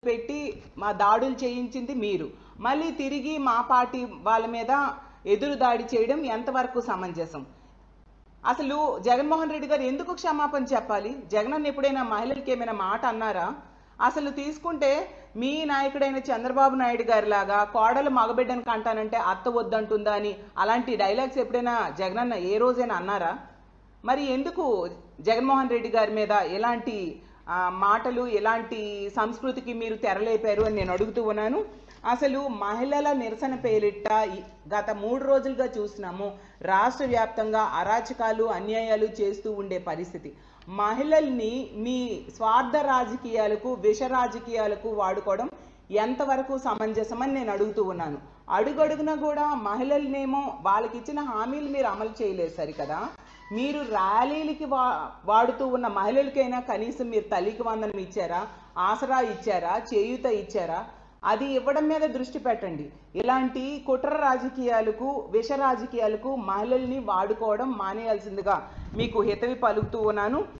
పెట్టి మా దాడులు చేయించింది మీరు, మళ్ళీ తిరిగి మా పార్టీ వాళ్ళ మీద ఎదురు దాడి చేయడం ఎంతవరకు సమంజసం? అసలు జగన్మోహన్ రెడ్డి గారు ఎందుకు క్షమాపణ చెప్పాలి? జగన్ ఎప్పుడైనా మహిళలకి ఏమైనా మాట అన్నారా? అసలు తీసుకుంటే మీ నాయకుడైన చంద్రబాబు నాయుడు గారి లాగా కోడలు మగబిడ్డను కంటానంటే అత్త వద్దంటుందా అని అలాంటి డైలాగ్స్ ఎప్పుడైనా జగనన్న ఏ రోజైనా అన్నారా? మరి ఎందుకు జగన్మోహన్ రెడ్డి గారి మీద ఎలాంటి మాటలు, ఎలాంటి సంస్కృతికి మీరు తెరలేపారు అని నేను అడుగుతూ ఉన్నాను. అసలు మహిళల నిరసన పేరిట గత 3 రోజులుగా చూసినాము రాష్ట్ర వ్యాప్తంగా అరాచకాలు, అన్యాయాలు చేస్తూ ఉండే పరిస్థితి. మహిళల్ని మీ స్వార్థ రాజకీయాలకు, విష రాజకీయాలకు వాడుకోవడం ఎంతవరకు సమంజసమని నేను అడుగుతూ ఉన్నాను. అడుగడుగున కూడా మహిళలనేమో వాళ్ళకి ఇచ్చిన హామీలు మీరు అమలు చేయలేదు సరికదా. మీరు ర్యాలీలకి వాడుతూ ఉన్న మహిళలకైనా కనీసం మీరు తల్లికి వందనం ఇచ్చారా, ఆసరా ఇచ్చారా, చేయూత ఇచ్చారా? అది ఇవ్వడం మీద దృష్టి పెట్టండి. ఇలాంటి కుట్ర రాజకీయాలకు, విష రాజకీయాలకు మహిళల్ని వాడుకోవడం మానేయాల్సిందిగా మీకు హితవి పలుకుతూ ఉన్నాను.